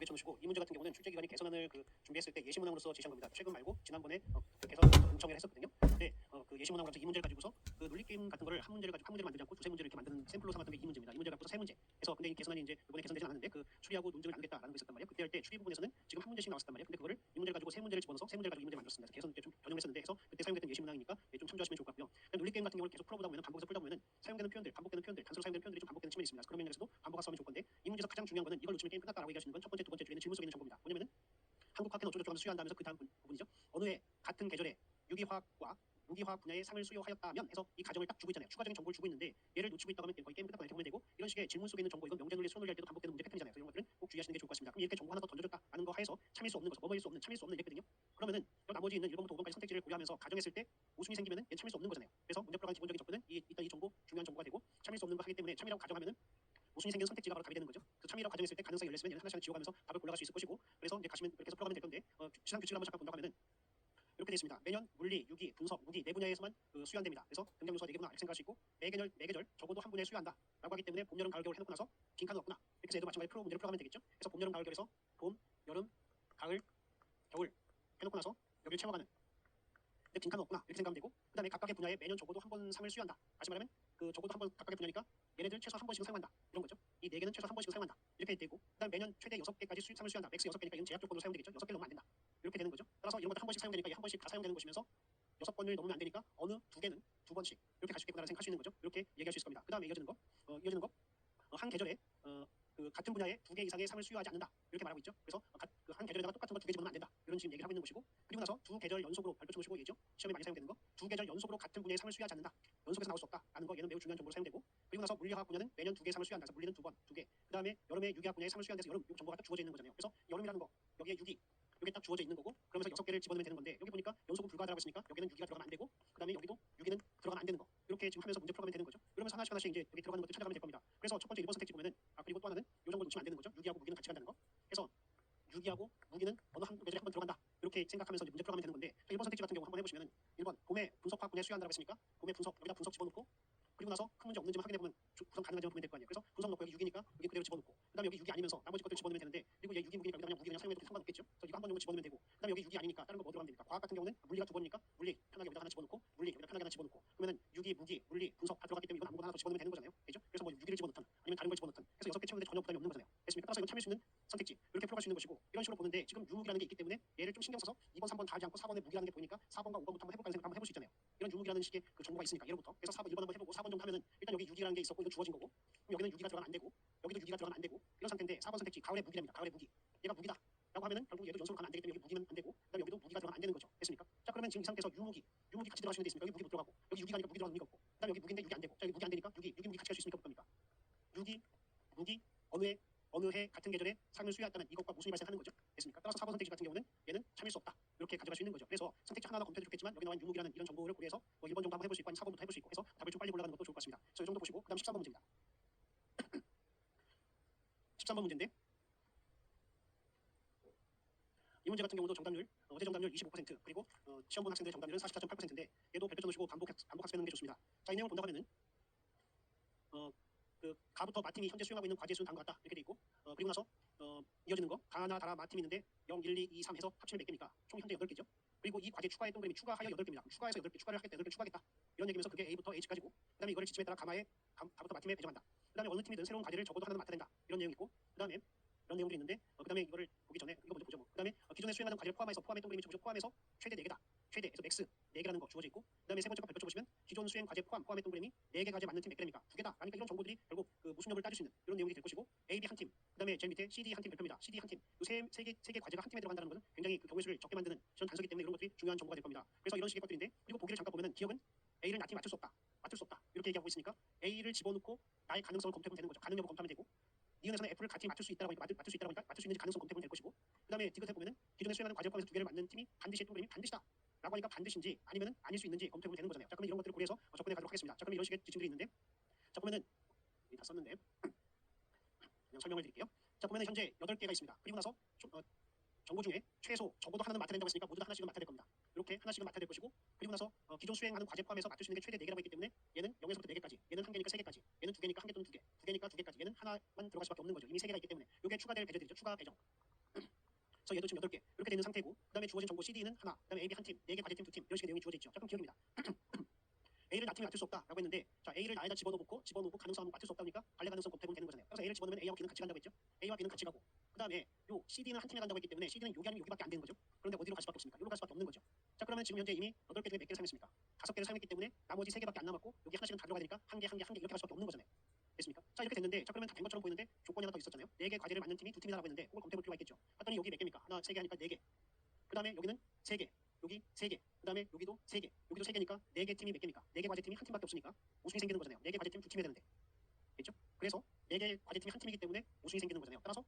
두개 쳐놓으시고 이 문제 같은 경우는 출제기관이 개선안을 준비했을 때 예시문항으로서 제시한 겁니다. 최근 말고 지난번에 개선 요청을 했었거든요. 근데 그 예시문항으로서 이 문제를 가지고서 그 논리게임 같은 거를 한 문제를 만들지 않고 두세 문제를 이렇게 만드는 샘플로 삼았던 게 이 문제입니다. 이 문제를 갖고서 세 문제. 그래서 근데 이 개선안이 이제 이번에 개선되지 않았는데 그 추리하고 논증을 나누겠다라는 거 있었단 말이에요. 그때 할 때 추리 부분에서는 지금 한 문제씩 나왔단 말이에요. 근데 그거를 이 문제를 가지고 세 문제를 집어넣어서 세 문제를 가지고 이 문제를 만들었습니다. 개선 때 좀 변형했었는데 해서 그때 사용됐던 예시문항이니까 좀 참조하시면 좋을 것 같고요. 논리게임 같은 경우를 계속 풀어보다 보면 반복해서 풀다 보면 사용되는 표현들, 반복되는 표현들, 단수로 사용되는 표현들이 좀 반복되는 측면이 있습니다. 그런 면에서도 반복학습하면 좋을 건데 이 문제에서 가장 중요한 거는 이걸 놓치면 게임 끝났다라고 얘기하시는 건 첫 번째, 두 번째 줄에는 질문 속에 있는 정보입니다. 뭐냐면은 한국 화학회는 어쩌고저쩌고 하면서 수여한다면서 그 다음 부분이죠. 어느 해 같은 계절에 유기화학과 무기화학 분야의 상을 수여하였다면 해서 이 가정을 딱 주고 있잖아요. 추가적인 정보를 주고 있는데 얘를 놓치고 있다고 하면 거의 게임 끝났다 이렇게 보면 되고 이런 식의 질문 속에 있는 정보 이건 명제논리 수논논리 할 때도 반복되는 문제 패턴이잖아요. 그래서 이런 것들은 꼭 주의하시는 게 좋을 것 같습니다. 그럼 이렇게 정보 하나 더 던져줬다라는 거 하에서 참일 수 없는 거죠. 뭐뭐일 수 없는 참일 수 없는 이랬거든요. 그러면은 나머지 있는 1번부터 5번까지 선택지를 고려하면서 가정했을 때 모순이 생기면은 얘는 참일 수 없는 거잖아요. 그래서 문제 풀어가는 기본적인 접근은 일단 이 정보 중요한 정보가 되고 참일 수 없는 거 하기 때문에 참이라고 가정하면은 모순이 생기는 선택지가 바로 답이 되는 거죠. 그래서 참이라고 가정했을 때 가능성이 열렸으면 얘는 하나씩 지워가면서 답을 골라갈 수 있을 것이고 그래서 이제 가시면 이렇게 해서 풀어가면 될 건데 시상 규칙을 한번 잠깐 본다고 하면은 이렇게 되어 있습니다. 매년 물리, 유기, 분석, 무기 네 분야에서만 수여한답니다. 그래서 등장 요소가 4개구나 이렇게 생각할 수 있고 매계절 적어도 한 분야에 수여한다 라고 하기 때문에 봄, 여름, 가을, 겨울 해놓고 나서 빈칸은 없구나. 이렇게 해서 얘도 마찬가지 문제를 풀어가면 되겠죠. 그래서 봄, 여름, 가을, 겨울에서 봄, 여름, 가을, 겨울 해놓고 나서 여기를 채워가는 근데 빈칸은 없구나 이렇게 생각하면 되고 그 다음에 각각의 분야에 매년 적어도 한 번 상을 수여한다. 다시 말하면 적어도 한 번 각각의 분야니까 얘네들 최소 한 번씩은 사용한다 이런 거죠. 이 4개는 최소 한 번씩은 사용한다 이렇게 되고 그 다음 매년 최대 6개까지 상을 수여한다. 맥스 6개니까 이건 제약 조건으로 사용되겠죠. 6개 넘으면 안 된다 이렇게 되는 거죠. 따라서 이런 것들 한 번씩 사용되니까 이 한 번씩 다 사용되는 것이면서 6번을 넘으면 안 되니까 어느 2개는 2번씩 이렇게 갈 수 있겠구나라는 생각할 수 있는 거죠. 이렇게 얘기할 수 있을 겁니다. 그 다음에 이어지는 거 한 계절에 같은 분야에 2개 이상의 상을 수여하지 않는다 이렇게 말하고 있죠. 그래서 한 계절에다가 똑같은 거 2개 집어넣으면 안 된다 이런 지금 얘기를 하고 있는 것이고 그리고 나서 두 계절 연속으로 발표 쳐보시고 얘죠. 시험에 많이 사용되는 거 두 계절 연속으로 같은 분야의 상을 수여하지 않는다. 연속해서 나올 수 없다라는 거 얘는 매우 중요한 정보로 사용되고 그리고 나서 물리화학 분야는 매년 2개 상을 수여한다. 그래서 물리는 2번 2개 그 다음에 여름에 유기학 분야의 상을 수여한다. 여름 이 정보가 딱 주어져 있는 거잖아요. 그래서 여름이라는 거 여기에 유기 이게 딱 주어져 있는 거고 그러면서 6개를 집어넣으면 되는 건데 여기 보니까 연속은 불가하다고 했으니까 여기는 유기가 들어가면 안 되고 그 다음에 여기도 유기는 들어가면 안 되는 거 이렇게 지금 하면서 문제 풀어가면 되는 거죠. 그러면서 하나씩 이제 여기 들어가는 것들 찾아가면 될 겁니다. 그래서 첫 번째 1번 선택지 보면은 그리고 또 하나는 이 정도 놓치면 안 되는 거죠. 유기하고 무기는 같이 간다는 거. 그래서 유기하고 무기는 어느 한 계절에 한 번 들어간다 이렇게 생각하면서 이제 문제 풀어가면 되는 건데 1번 선택지 같은 경우 한번 해보시면은 1번 봄에 분석화학 분야에 수여한다고 했으니까 봄에 분석 여기다 분석 집어넣고 그리고 나서 큰 문제 없는지만 확인해보면 구성 가능한지만 보면 될 거 아니에요. 그래서 분석 넣고 여기 6이니까 여기 그대로 집어넣고 그 다음에 여기 6이 아니면서 나머지 것들 집어넣으면 되는데 그리고 얘 6이 무기니까 여기다 그냥 무기 그냥 사용해도 상관없겠죠. 그래서 이거 한 번 정도 집어넣으면 되고 그 다음에 여기 6이 아니니까 다른 거 뭐 들어가면 됩니까? 과학 같은 경우는 물리가 2번이니까 물리 편하게 여기다 하나 집어넣고 물리 여기다 편하게 하나 집어넣고 그러면은 6이 무기 물리 분석 다 들어갔기 때문에 이건 아무거나 하나 더 집어넣으면 되는 거잖아요. 그죠? 그래서 뭐 6기를 집어넣든 아니면 다른 걸 집어넣든 그래서 6개 채우는데 전혀 부담이 없는 거잖아요. 됐습니까? 따라서 이건 참일 수 있는 선택지 이렇게 풀어갈 수 있는 것이고 이런 식으로 보는데 지금 유무기라는 게 있기 때문에 얘를 좀 신경 써서 2번 3번 다 하지 않고 4번에 무기라는 게 보이니까 4번과 5번부터 한번 해볼까는 생각 한번 해볼 수 있잖아요. 이런 유무기라는 식의 정보가 있으니까 예로부터 그래서 4번 1번 한번 해보고 4번 정도 하면은 일단 여기 유기라는 게 있었고 이건 주어진 거고 그럼 여기는 유기가 들어가면 안 되고 여기도 유기가 들어가면 안 되고 이런 상태인데 4번 선택지 가을의 무기랍니다. 가을의 무기 얘가 무기다 라고 하면은 결국 얘도 연속으로 가면 안 되기 때문에 여기 무기는 안 되고 그다음에 여기도 무기가 들어가면 안 되는 거죠. 됐습니까? 자 그러면 지금 이 상태에서 유무기 같이 들어갈 수 있는 데 있습니까? 여기 무기 못 들어가고 여기 유기가 아니라 무기 들어가는 의미가 없고 그다음에 여기 무기인데 유기 안 되고 자 여기 무기 안 되니까 유기 무기 같이 갈 수 있으니까 못 갑니까? 유기 무기 어느 해 같은 계절에 상을 수여했다는 이것과 모순이 발생하는 거죠. 됐습니까? 따라서 4번 선택지 같은 경우는 얘는 참일 수 없다. 이렇게 가져갈 수 있는 거죠. 그래서 선택지 하나하나 검토해 좋겠지만 여기 나와 있는 유무기라는 이런 정보를 고려해서 뭐 1번 정도 한번 해볼 수 있고 아니면 4번부터 해볼 수 있고 해서 답을 좀 빨리 골라가는 것도 좋을 것 같습니다. 그래서 이 정도 보시고 그다음 13번 문제입니다. 13번 문제인데 이 문제 같은 경우도 정답률 어제 정답률 25% 그리고 시험 본 학생들의 정답률은 44.8%인데 얘도 발표 쳐놓으시고 반복 학습하는 게 좋습니다. 자 이 내용을 본다고 하면은 가부터 마팀이 현재 수용하고 있는 과제 수는 다음과 같다 이렇게 돼 있고 그리고 나서 이어지는 거 가나 다라 마팀이 있는데 0, 1, 2, 2, 3 해서 합치면 몇 개입니까? 총 현재 8개죠. 그리고 이 과제 추가의 동그라미 추가하여 8개입니다. 추가해서 8개 추가를 하겠다 8개 추가하겠다 이런 얘기면서 그게 A부터 H까지고 그 다음에 이거를 지침에 따라 가부터 마팀에 배정한다. 그 다음에 어느 팀이든 새로운 과제를 적어도 하나는 맡아야 된다 이런 내용이 있고 그 다음에 이런 내용들이 있는데 그 다음에 이거를 보기 전에 이거 먼저 보죠. 그 다음에 기존에 수행하는 과제를 포함의 동그라미 쳐보죠. 포함해서 최대 4개다. 최대에서 맥스 4개라는 거 주어져 있고 그 다음에 세 번째 거 발표 쳐보시면 기존 수행 과제 포함의 동그라미 4개 과제 맞는 팀 몇 개입니까? 2개다. 그러니까 이런 정보들이 결국 무슨 역을 따질 수 있는 이런 내용이 될 것이고 A, B 한 팀, 그 다음에 제일 밑에 C, D 한 팀 발표입니다. C, D 한 팀. 세 개 과제가 한 팀에 들어간다는 것은 굉장히 경우의 수를 적게 만드는 그런 단서기 때문에 이런 것들이 중요한 정보가 될 겁니다. 그래서 이런 식의 것들인데 그리고 보기를 잠깐 보면은 기억은 A를 나팀 맞출 수 없다. 맞출 수 없다. 이렇게 얘기하고 있으니까 A를 집어넣고 나의 가능성을 검토해보면 되는 거죠. 가능 여부 검토하면 되고 니은에서는 F를 같이 맞출 수 있다라고 하니까 맞출 수 있다라고 하니까 맞출 수 있는지 가능성 검토해보면 될 것이고 그 다음에 디귿에 보면은 기존에 수행하는 과제 포함해서 2개를 맞는 팀이 반드시 동그라미 반드시다. 라고 하니까 반드시인지 아니면은 아닐 수 있는지 검토해보면 되는 거잖아요. 자 그러면 이런 것들을 고려해서 접근해 가도록 하겠습니다. 자 그럼 이런 식의 지침들이 있는데 자 보면은 다 썼는데 그냥 설명을 드릴게요. 자 보면은 현재 8개가 있습니다. 그리고 나서 정보 중에 최소 적어도 하나는 맡아야 된다고 했으니까 모두 다 하나씩은 맡아야 될 겁니다. 이렇게 하나씩은 맡아야 될 것이고 그리고 나서 기존 수행하는 과제 포함해서 맡을 수 있는 게 최대 4개라고 했기 때문에 얘는 0에서부터 4개까지 얘는 1개니까 3개까지 얘는 2개니까 1개 또는 2개 2개니까 2개까지 얘는 하나만 들어갈 수밖에 없는 거죠. 이미 3개가 있기 때문에 이게 추가될 배제들이죠. 추가 배정 그래서 얘도 지금 8개 이렇게 되는 상태고 그다음에 주어진 정보 CD는 하나, 그다음에 AB 한 팀, 4개 과제팀 2팀 이런 식의 내용이 주어져 있죠. 자, 그럼 기억입니다. A를 낳으면 맞출 수 없다라고 했는데 자 A를 나에다 집어넣고 가능성 한번 맞출 수 없다니까 관례 가능성 곱해보면 되는 거잖아요. 그래서 A를 집어넣으면 A와 B는 같이 간다고 했죠. A와 B는 같이 가고 그다음에 요 CD는 한 팀에 간다고 했기 때문에 CD는 여기 아니면 여기밖에 안 되는 거죠. 그런데 어디로 갈 수밖에 없습니까? 여기로 갈 수밖에 없는 거죠. 자 그러면 지금 현재 이미 8개 중에 몇 개를 사용했습니까? 5개를 사용했기 때문에 나머지 3개밖에 안 남았고 여기 하나씩은 다 들어가야 되니까 한 개 이렇게 갈 수밖에 없는 거잖아요. 됐습니까? 자 이렇게 됐는데 자 그러면 다 된 것처럼 보이는데 조건이 하나 더 있었잖아요. 4개 과제를 맞는 팀이 2팀이라고 했는데 그걸 검토해볼 필요가 있겠죠. 봤더니 여기 몇 개입니까? 하나, 3개 하니까 4개. 그다음에 여기는 3개. 여기 3개. 그다음에 여기도 3개. 여기도 3개니까 4개 팀이 몇 개입니까? 4개 과제팀이 한 팀밖에 없으니까 모순이 생기는 거잖아요. 4개 과제팀 2팀이 되는데. 됐죠? 그래서 4개 과제팀이 한 팀이기 때문에 모순이 생기는 거잖아요. 따라서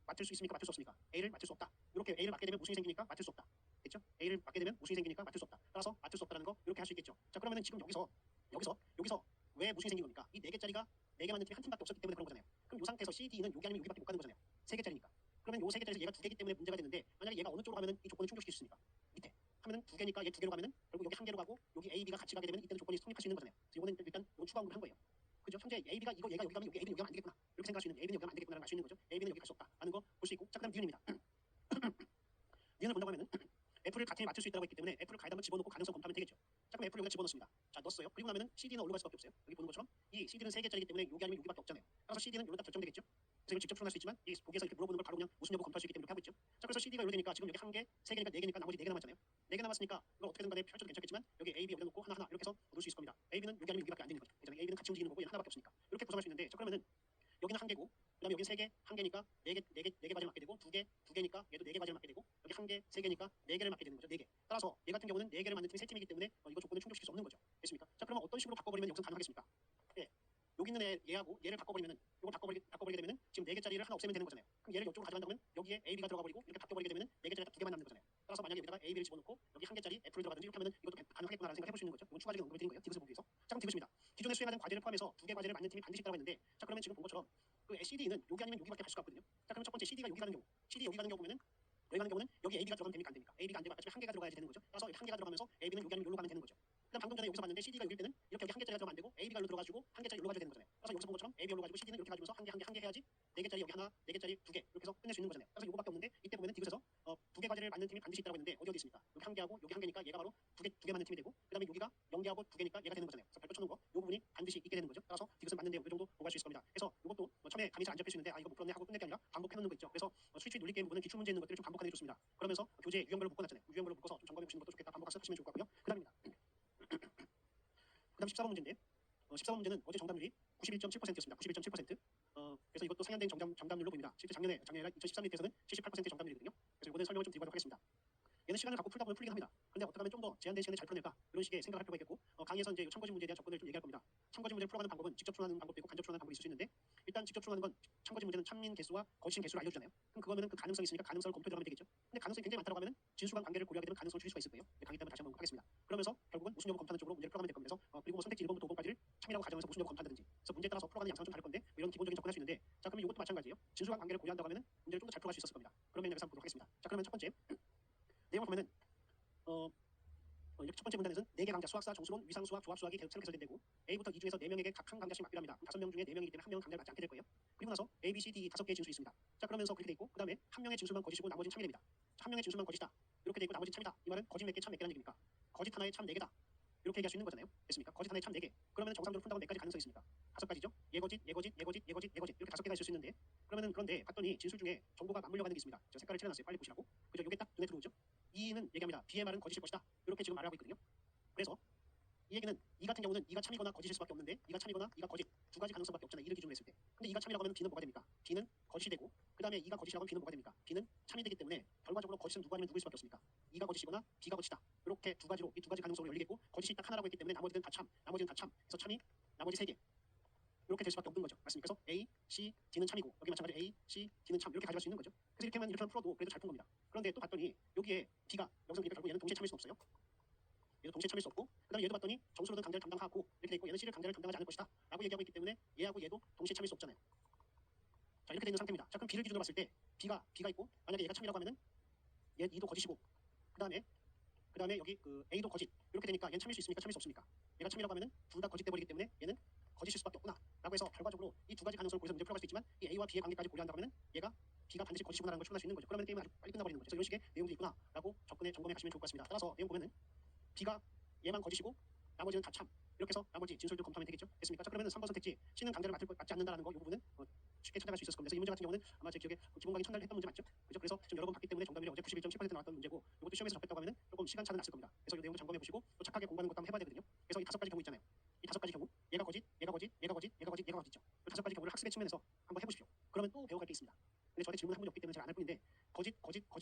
맞출 수 있습니까? 맞출 수 없습니까? A를 맞출 수 없다. 이렇게 A를 맞게 되면 모순이 생기니까 맞출 수 없다. 됐죠? A를 맞게 되면 모순이 생기니까 맞출 수 없다. 따라서 맞출 수 없다는 거 이렇게 할 수 있겠죠. 자 그러면은 지금 여기서 왜 모순이 생긴 겁니까? 이 4개짜리가 4개 맞는 팀이 한 팀밖에 없었기 때문에 그런 거잖아요. 그럼 이 상태에서 CD는 여기 아니면 여기밖에 못 가는 거잖아요. 3개짜리니까. 그러면 요 3개짜리에서 얘가 2개이기 때문에 문제가 되는데 만약에 얘가 어느 쪽으로 가면은 이 조건을 충족시킬 수 있습니까? 밑에 하면은 2개니까 얘 2개로 가면은 결국 여기 1개로 가고 여기 A, B가 같이 가게 되면 이때는 조건이 성립할 수 있는 거잖아요. 그래서 이거는 일단 추가 언급을 한 거예요. 그죠? 현재 AB가 얘가 여기 가면 여기 AB는 여기 가면 안 되겠구나. 이렇게 생각할 수 있는 AB는 여기 가면 안 되겠구나라고 알 수 있는 거죠. AB는 여기 갈 수 없다라는 거 볼 수 있고 자 그다음 니은입니다. 니은을 본다고 하면은 F를 같은 에 맞출 수 있다고 했기 때문에 F를 가에다 한번 집어넣고 가능성 검토하면 되겠죠. 자 그럼 F를 여기다 집어넣습니다. 자 넣었어요. 그리고 나면은 CD는 어디로 갈 수밖에 없어요. 여기 보는 것처럼 이 CD는 3개짜리이기 때문에 여기 아니면 여기밖에 없잖아요. 따라서 CD는 여기다 결정되겠죠. 그래서 이걸 직접 풀어낼 수 있지만 이 보기에서 이렇게 물어보는 걸 바로 그냥 무슨 여부 검토할 수 있기 때문에 이렇게 하고 있죠. 자 그래서 CD가 이렇게 되니까 지금 여기 1개, 3개니까 4개니까 나머지 4개 남았잖아요. 4개 남았으니까 이걸 어떻게든 간에 펼쳐도 괜찮겠지만 여기 A, B 여기다 놓고 하나 이렇게 해서 놓을 수 있을 겁니다. AB는 여기 아니면 여기밖에 안 되는 거죠. 그잖아요. AB는 같이 움직이는 거고 얘는 하나밖에 없으니까 이렇게 구성할 수 있는데 자 그러면은 여기는 1개고 그다음에 여기 3개, 1개니까 4개 과제를 맞게 되고 2개니까 얘도 4개 과제를 맞게 되고 여기 1개, 3개니까 4개를 맞게 되는 거죠. 4개. 따라서 얘 같은 경우는 4개를 맞는 팀이 3팀이기 때문에 이거 조건을 충족시킬 수 없는 거죠. 됐습니까? 자 그러면 어떤 식으로 바꿔버리면 여기서 가능하겠습니까? 예. 여기 있는 얘하고 얘를 바꿔버리면은 이걸 바꿔버리게 되면은 지금 4개짜리를 하나 없애면 되는 거잖아요. 그럼 얘를 이쪽으로 가져간다면 여기에 AB가 들어가 버리고 이렇게 바꿔버리게 되면은 4개짜리가 2개만 남는 거잖아요. 따라서 만약에 여기다가 AB를 집어넣고 여기 1개짜리 F를 들어가든지 이렇게 하면은 이것도 가능하겠구나라는 생각을 해볼 수 있는 거죠. 이건 추가적인 언급을 드린 거예요. 디귿을 보기 위해서. 자 그럼 디귿입니다. 기존에 수행하는 과제를 포함해서 2개 과제를 맞는 팀이 반드시 있다고 했는데 자 그러면 지금 본 것처럼 그 CD는 여기 아니면 여기밖에 갈 수가 없거든요. 자 그러면 첫 번째 CD가 여기 가는 경우 보면은 여기 가는 경우는 여기 AB가 들어가면 됩니까 안 됩니까? AB가 안 되고 아까 1개가 들어가야지 되는 거죠. 따라서 1개가 들어가면서 AB는 여기 아니면 여기로 가면 되는 거죠. 그다음 방금 전에 여기서 봤는데 CD가 여기일 때는 이렇게 여기 1개짜리가 들어가면 안 되고 AB가 여기로 들어가지고 1개짜리 여기로 가야 되는 거잖아요. 따라서 여기서 본 것처럼 AB 여기로 가지고 CD는 이렇게 가지고서 1개 해야지 4개짜리 여기 하나, 4개짜리 2개 이렇게 해서 끝낼 수 있는 거잖아요. 그래서 이거밖에 없는데 이때 보면은 디귿에서 2개 과제를 맞는 팀이 반드시 있다고 했는데 어디 있습니까? 여기 1개하고 여기 1개니까 얘가 바로 2개 맞는 팀이 되고 그다음에 여기가 0개하고 2개니까 얘가 되는 거잖아요. 그래서 발표 쳐놓은 거 이 부분이 반드시 있게 되는 거죠. 따라서 디귿은 맞는 내용 이 정도 보고할 수 있을 겁니다. 그래서 이것도 처음에 감이 잘 안 잡힐 수 있는데 이거 못 풀었네 하고 끝낼 게 아니라 반복해 놓는 거 있죠. 그래서 스위치 논리 게임 부분은 기출 문제 있는 것들을 좀 반복하는 게 좋습니다. 그러면서 교재 유형별로 묶어놨잖아요. 유형별로 묶어서 좀 점검해 보시는 것도 좋겠다. 반복 학습하시면 좋을 것 같고요. 그다음입니다. 그다음 14번 문제인데 14번 문제는 어제 정답률이 91.7%였습니다. 91.7%. 그래서 이것도 상향된 정답률로 보입니다. 실제 작년에 2013년에서는 78%의 정답률이거든요. 그래서 이번에 설명을 좀 드리도록 하겠습니다. 얘는 시간을 갖고 풀다 보면 풀긴 합니다. 근데 어떻게 하면 좀 더 제한된 시간에 잘 풀어낼까 이런 식의 생각을 할 필요가 있겠고 강의에서 이제 참고지 문제에 대한 접근을 좀 얘기할 겁니다. 참고지 문제를 풀어가는 방법은 직접 풀어가는 방법도 있고 간접 풀어가는 방법이 있을 수 있는데 일단 직접 풀어가는 건 참고지 문제는 참민 개수와 거신 개수를 알려주잖아요. 그럼 그거는 그 가능성이 있으니까 가능성을 검토해 들어가면 되겠죠. 근데 가능성이 굉장히 많다고 하면 진수간 관계를 고려하게 되면 가능성을 줄일 수가 있을 거예요. 강의 때문에 다시 한번 하겠습니다. 그러면서 결국은 무슨 여부 검토하는 쪽으로 문제를 풀어가면 될 겁니다. 그래서 그리고 뭐 선택지 1번부터 5번까지를 참이라고 가정해서 무슨 여부 검토한다든지 그래서 문제에 따라서 풀어가는 양상은 좀 다를 건데 뭐 이런 기본적인 접근할 수 있는데 자 그러면 이것도 마찬가지예요. 진수간 관계를 고려한다고 하면 문제를 좀 더 잘 풀어갈 수 있었을 겁니다. 그런 면에서 한번 보도록 하겠습니다. 자 그러면 첫 번째 내용을 보면은 이렇게 첫 번째 문단에서는 4개 강좌 수학사, 정수론, 위상수학, 조합수학이 새로 개설되고 A부터 E중에서 4명에게 각 한 강좌씩 맡기로 합니다. 5명 중에 4명이기 때문에 한 명은 강좌를 맞지 않게 될 거예요. 그리고 나서 A, B, C, D 5개의 진수 있습니다. 자 그러면서 그렇게 돼 있고 그 다음에 한 명의 진수만 거짓이고 나머지는 참이 됩니다. 한 명의 진수만 거짓이다. 이렇게 돼 있고 나머지 참이다. 이 말은 거짓 몇 개, 참 몇 개라는 얘기입니까? 거짓 하나에 참 4개다. 이렇게 얘기할 수 있는 거잖아요. 됐습니까? 거짓 하나에 참 4개. 그러면 정상적으로 푼다고 몇 가지 가능성이 있습니까? 5가지죠. 예거짓, 예거짓, 예거짓, 예거짓, 예거짓 이렇게 5개가 있을 수 있는데 그런데 봤더니 진술 중에 정보가 맞물려 가는 게 있습니다. 제가 색깔을 칠해놨어요. 빨리 보시라고. 그죠? 이게 딱 눈에 들어오죠. E는 얘기합니다. B의 말은 거짓일 것이다. 이렇게 지금 말을 하고 있거든요. 그래서 이 얘기는 이 같은 경우는 이가 참이거나 거짓일 수밖에 없는데 이가 참이거나 이가 거짓 두 가지 가능성밖에 없잖아요. 이를 기준으로 했을 때. 근데 이가 참이라고 하면 B는 뭐가 됩니까? B는 거짓이 되고 그 다음에 이가 거짓이라고 하면 B는 뭐가 됩니까? B는 참이 되기 때문에 결과적으로 거짓은 누구 아니면 누구일 수밖에 없습니까? 이가 거짓이거나 B가 거짓이다. 이렇게 두 가지로 이 두 가지 가능성으로 열리겠고 거짓이 딱 하나라고 했기 때문에 나머지는 다 참. 그래서 참이 나머지 3개. 이렇게 될 수밖에 없는 거죠. 맞습니까? 그래서 A, C, D는 참이고 여기 마찬가지로 A, C, D는 참 이렇게 가져갈 수 있는 거죠. 그래서 이렇게만 풀어도 그래도 잘 푼 겁니다. 그런데 또 봤더니 여기에 B가 여기서 보니까 결국 얘는 동시에 참일 수 없어요. 얘도 동시에 참일 수 없고 그다음에 얘도 봤더니 정수로는 강제를 담당하고 이렇게 돼 있고 얘는 C를 강제를 담당하지 않을 것이다 라고 얘기하고 있기 때문에 얘하고 얘도 동시에 참일 수 없잖아요. 자 이렇게 되는 상태입니다. 자 그럼 B를 기준으로 봤을 때 B가 있고 만약에 얘가 참이라고 하면은 얘 E도 거짓이고 그다음에 여기 그 A도 거짓 이렇게 되니까 얘는 참일 수 있습니까? 참일 수 없습니까? 얘가 참이라고 하면은 둘 다 거짓돼 버리기 때문에 얘는 거짓일 수밖에 없구나라고 해서 결과적으로 이 두 가지 가능성을 고려해서 문제 풀어갈 수 있지만 이 A와 B의 관계까지 고려한다고 하면 얘가 B가 반드시 거짓이구나라는 걸 추론할 수 있는 거죠. 그러면 게임은 아주 빨리 끝나버리는 거죠. 그래서 이런 식의 내용도 있구나라고 접근해 점검해 가시면 좋을 것 같습니다. 따라서 내용 보면은 B가 얘만 거짓이고 나머지는 다 참. 이렇게 해서 나머지 진술들 검토하면 되겠죠. 됐습니까? 자, 그러면 3번 선택지 C는 강제를 맞지 않는다라는 거 이 부분은 쉽게 찾아갈 수 있었을 겁니다. 그래서 이 문제 같은 경우는 아마 제 기억에 기본강의 첫날 했던 문제 맞죠? 그죠? 그래서 지금 여러 번 봤기 때문에 정답률이 어제 91.7% 나왔던 문제고 이것도 시험에서 접했다고 하면 조금 시간차는 났을 겁니다. 그래서 이 내용도 점검해 보시고 또 착하게 공부하는 것도 한번 해봐야 되거든요. 그래서 이 5가지 경우 있잖아요. 이 5가지 경우 얘가 거짓, 얘가 거짓, 얘가 거짓, 얘가 거짓, 얘가 거짓 있죠. 이 5가지 경우를 학습의 측면에서 한번 해보십시오. 그러면 또 배워갈 게 있습니다. 근데 저한테 질문 한 분이 없기 때문에 제가 안 할 뿐인데 거짓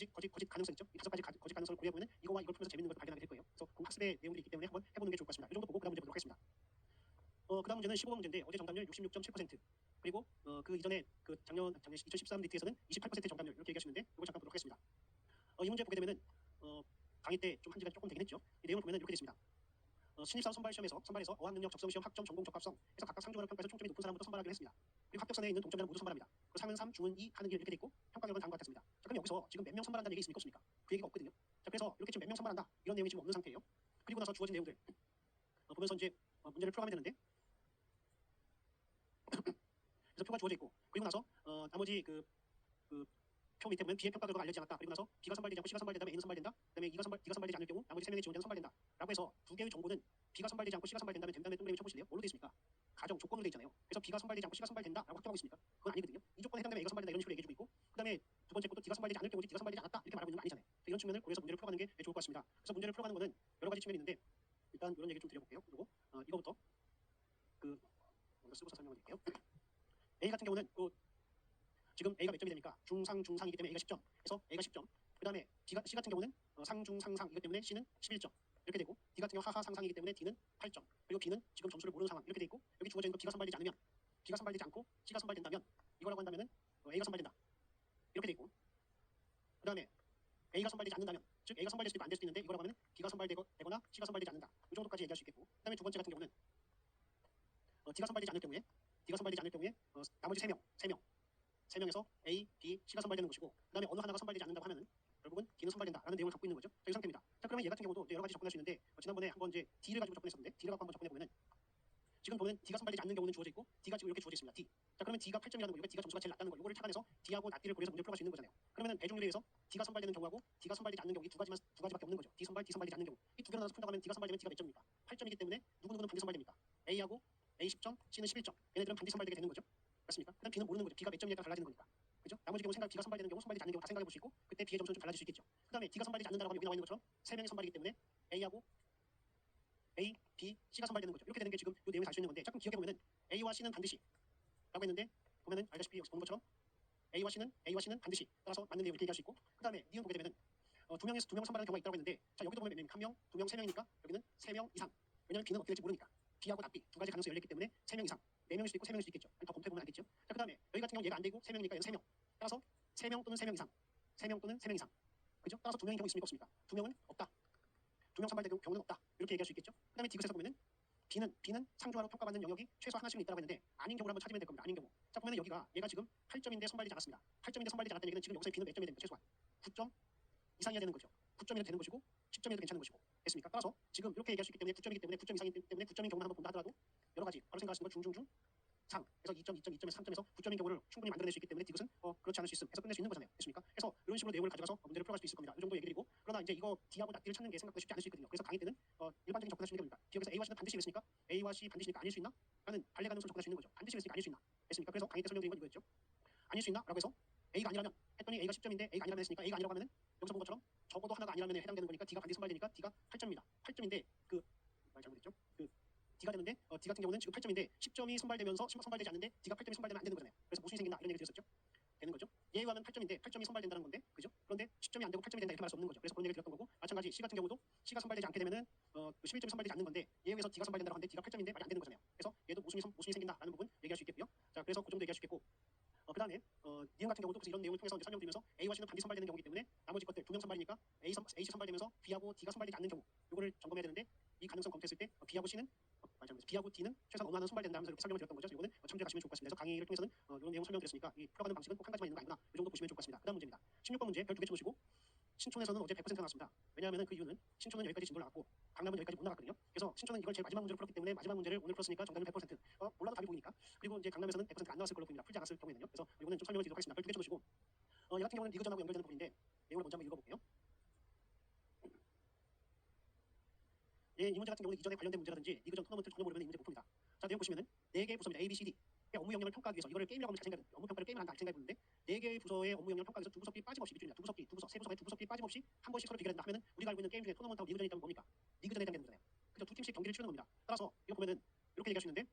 가능성 있죠? 이 5가지 거짓 가능성을 고려해보면 이거와 이걸 풀면서 재밌는 걸 발견하게 될 거예요. 그래서 그 학습의 내용들이 있기 때문에 한번 해보는 게 좋을 것 같습니다. 이 정도 보고 그다음 문제 보도록 하겠습니다. 그다음 문제는 15번 문제인데 어제 정답률 66.7% 그리고 그 이전에 그 작년 2013 리트에서는 28% 정답률 이렇게 얘기하시는데 이걸 잠깐 보도록 하겠습니다. 이 문제 보게 되면은 강의 때 좀 한지가 조금 되긴 했죠. 이 내용을 보면은 이렇게 되십니다. 신입사원 선발에서 어학능력 적성시험 학점 전공 적합성에서 각각 상중하는 평가에서 총점이 높은 사람부터 선발하기로 했습니다. 그리고 합격선에 있는 동점자는 모두 선발합니다. 그 상은 3, 중은 2, 하는 길 이렇게 돼 있고 평가 결과는 다음과 같습니다. 자, 그럼 여기서 지금 몇 명 선발한다는 얘기 있습니까 없습니까? 그 얘기가 없거든요. 자, 그래서 이렇게 지금 몇 명 선발한다 이런 내용이 지금 없는 상태예요. 그리고 나서 주어진 내용들 보면서 이제 문제를 풀어가면 되는데 그래서 표가 주어져 있고 그리고 나서 나머지 표 밑에 보면 B의 평가 결과가 알려지지 않았다. 그리고 나서 B가 선발되지 않고 C가 선발된다면 A는 선발된다. 그다음에 D가 선발되지 않을 경우 나머지 3명의 지원자는 선발된다. 라고 해서 두 개의 정보는 B가 선발되지 않고 C가 선발된다면 된다음에 동그라미 쳐보실래요? 뭘로 돼 있습니까? 가정 조건으로 돼 있잖아요. 그래서 B가 선발되지 않고 C가 선발된다라고 확정하고 있습니까? 그건 아니거든요. 이 조건에 해당되면 A가 선발된다 이런 식으로 얘기해주고 있고 그다음에 두 번째 것도 D가 선발되지 않을 경우지 D가 선발되지 않았다 이렇게 말하고 있는 거 아니잖아요. 이런 측면을 고려해서 문제를 풀어가는 게 좋을 것 같습니다. 그래서 문제를 풀어가는 거는 여러 가지 측면이 있는데 일단 이런 얘기 좀 드려볼게요. 그리고 이거부터 먼저 쓰고서 설명을 드릴게요. A 같은 경우는 지금 A가 몇 점이 됩니까? 중상이기 때문에 A가 10점. 그래서 A가 10점. 그 다음에 C 같은 경우는 상이기 때문에 C는 11점. 이렇게 되고 D 같은 경우 상이기 때문에 D는 8점. 그리고 B는 지금 점수를 모르는 상황 이렇게 돼 있고 여기 주어져 있는 거 B가 선발되지 않으면 B가 선발되지 않고 C가 선발된다면 이거라고 한다면은 A가 선발된다. 이렇게 돼 있고 그 다음에 A가 선발되지 않는다면 즉 A가 선발될 수도 있고 안 될 수도 있는데 이거라고 하면 B가 선발되거나 C가 선발되지 않는다. 이 정도까지 얘기할 수 있겠고 그 다음에 두 번째 같은 경우는 D가 선발되지 않을 경우에 나머지 3명에서 A, B, C가 선발되는 것이고 그 다음에 어느 하나가 선발되지 않는다고 하면은 결국은 D는 선발된다라는 내용을 갖고 있는 거죠. 자, 이 상태입니다. 자, 그러면 얘 같은 경우도 여러 가지 접근할 수 있는데 지난번에 한번 이제 D를 가지고 접근했었는데 D를 갖고 한번 접근해 보면은 지금 보면 D가 선발되지 않는 경우는 주어져 있고 D가 지금 이렇게 주어져 있습니다. D. 자, 그러면 D가 8점이라는 거, 이거 D가 점수가 제일 낮다는 거, 이거를 착안해서 D하고 낮디를 고려해서 문제 풀어갈 수 있는 거잖아요. 그러면은 배중률에 의해서 D가 선발되는 경우하고 D가 선발되지 않는 경우 이 두 가지밖에 없는 거죠. D 선발되지 않는 경우 이 두 개로 나눠서 푼다고 하면 D가 선발되면 D가 몇 점입니까? 8점이기 때문에 누구는 반드시 선발됩니까? A하고 A 10점, C는 11점. 얘네들은 반드시 선발되게 되는 거죠. 맞습니까? 그다음 B는 모르는 거죠. B가 몇 점이냐에 따라 달라지는 거니까. 그죠? 나머지 경우 B가 선발되는 경우, 선발되지 않는 경우 다 생각해 볼 수 있고 그때 B의 점수는 좀 달라질 수 있겠죠. 그다음에 D가 선발되지 않는다라고 하면 여기 나와 있는 것처럼 3명이 선발이기 때문에 A하고 A, B, C가 선발되는 거죠. 이렇게 되는 게 지금 이 내용에서 알 수 있는 건데 자꾸 기억해 보면은 A와 C는 반드시 라고 했는데 보면은 알다시피 여기서 본 것처럼 A와 C는 반드시 따라서 맞는 내용 이렇게 얘기할 수 있고 그다음에 니은 보게 되면은 두 명 선발하는 경우가 있다고 했는데 자 여기도 보면 몇 명? 한 명, 두 명, 세 명이니까 여기는 3명 이상. 왜냐면 B는 어떻게 될지 모르니까 B하고 납B 두 가지 가능성이 열렸기 때문에 3명 이상. 4명일 수도 있고 3명일 수도 있겠죠. 더 검토해 보면 알겠죠. 자 그다음에 여기 같은 경우 얘가 안 되고 3명이니까 얘는 3명. 따라서 3명 또는 3명 이상. 3명 또는 3명 이상. 그죠? 따라서 2명인 경우 있습니까 없습니까? 2명은 없다. 2명 선발된 경우는 없다. 이렇게 얘기할 수 있겠죠. 그다음에 D것에서 보면은 B는 상중하로 평가받는 영역이 최소 하나씩은 있다고 했는데 아닌 경우를 한번 찾으면 될 겁니다. 아닌 경우. 자 보면은 얘가 지금 8점인데 선발되지 않았습니다. 8점인데 선발되지 않았다는 얘기는 지금 여기서 B는 몇 점이 됩니까? 최소한 9점 이상이어야 되는 거죠. 9점이라도 되는 것이고 10점이라도 괜찮은 것이고 됐습니까? 따라서 지금 이렇게 얘기할 수 있기 때문에 9점이기 때문에 9점 이상이기 때문에 9점인 경우만 한번 본다 하더라도 여러 가지 바로 생각하시는 거 중중중 상 그래서 2점, 2점, 2점에서 3점에서 9점인 경우를 충분히 만들어낼 수 있기 때문에 이것은 그렇지 않을 수 있음 해서 끝낼 수 있는 거잖아요. 됐습니까? 그래서 이런 식으로 내용을 가져가서 문제를 풀어갈 수 있을 겁니다. 이 정도 얘기드리고 그러나 이제 이거 D하고 납디를 찾는 게 생각보다 쉽지 않을 수 있거든요. 그래서 강의 때는 일반적인 접근할 수 있는 게 뭡니까? 기억에서 A와 C는 반드시 이랬으니까 A와 C 반드시니까 아닐 수 있나? 라는 반대 가능성 접근할 수 있는 거죠. 반드시 이랬으니까 아닐 수 있나? 됐습니까? 그래서 강의 때 설명드린 건 이거였죠. 아닐 수 있나? 라고 해서 A가 아니라면 했더니 A가 10점인데 A가 아니라면 했으니까 A가 아니라고 하면은 여기서 본 것처럼 적어도 하나가 아니라면 해당되는 거니까 D가 반드시 선발되니까 D가 8점입니다. 8점인데 말 잘못했죠? D 되는데 D 같은 경우는 지금 8점인데 10점이 선발되면서 선발되지 않는데 D가 8점이 선발되면 안 되는 거잖아요. 그래서 모순이 생긴다 이런 얘기를 드렸었죠. 되는 거죠. 얘에 의하면 8점인데 8점이 선발된다는 건데 그죠? 그런데 10점이 안 되고 8점이 된다 이렇게 말할 수 없는 거죠. 그래서 그런 얘기를 드렸던 거고 마찬가지 C 같은 경우도 C가 선발되지 않게 되면은 11점이 선발되지 않는 건데 얘에 의해서 D가 선발된다고 하는데 D가 8점인데 말이 안 되는 거잖아요. 그래서 얘도 모순이 생긴다라는 부분 얘기할 수 있겠고요. 자 그래서 그 정도 얘기할 수 있겠고 그다음에 니은 같은 경우도 그래서 이런 내용을 통해서 이제 설명드리면서 A와 C는 반드시 선발되는 경우이기 때문에 나머지 것들 2명 선발이니까 A, C 선발되면서 B하고 D가 선발되지 않는 경우 이거를 점검해야 되는데 이 가능성 검토했을 때 B하고 D는 최소한 어느 하나 선발된다 하면서 이렇게 설명을 드렸던 거죠. 이거는 참조해 가시면 좋을 것 같습니다. 그래서 강의를 통해서는 이런 내용 설명드렸으니까 이 풀어가는 방식은 꼭 한 가지만 있는 거 아니구나 이 정도 보시면 좋을 것 같습니다. 그다음 문제입니다. 16번 문제 별 2개 쳐보시고 신촌에서는 어제 100%가 나왔습니다. 왜냐하면 그 이유는 신촌은 여기까지 진도를 나갔고 강남은 여기까지 못 나갔거든요. 그래서 신촌은 이걸 제일 마지막 문제로 풀었기 때문에 마지막 문제를 오늘 풀었으니까 정답은 100%. 몰라도 답이 보이니까. 그리고 이제 강남에서는 100%가 안 나왔을 걸로 보입니다. 풀지 않았을 경우에는요. 그래서 이거는 좀 설명을 드리도록 하겠습니다. 그걸 두개 쳐주시고 얘 같은 경우는 리그전하고 연결되는 부분인데 내용을 먼저 한번 읽어볼게요. 예, 이 문제 같은 경우는 이전에 관련된 문제라든지 리그전 토너먼트를 전혀 모르면 이 문제 못 풉니다. 자, 내용 보시면은 4개의 부서입니다. A, B, C, D. 업무 역량을 평가하기 위해서 이거를 게임이라고 하면 잘 생각해요. 업무 평가를 게임을 한다. 잘 생각해보는데 4개의 부서의 업무 역량을 평가하기 위해서 두 부서끼리 빠짐없이 밑줄입니다. 두 부서끼리, 두 부서, 세 부서가 두 부서끼리 빠짐없이 한 번씩 서로 비교한다 하면은 우리가 알고 있는 게임 중에 토너먼트하고 리그전이 있다면 뭡니까? 리그전에 대한 거잖아요. 그죠? 두 팀씩 경기를 치르는 겁니다. 따라서 이거 보면은 이렇게 얘기할 수 있는데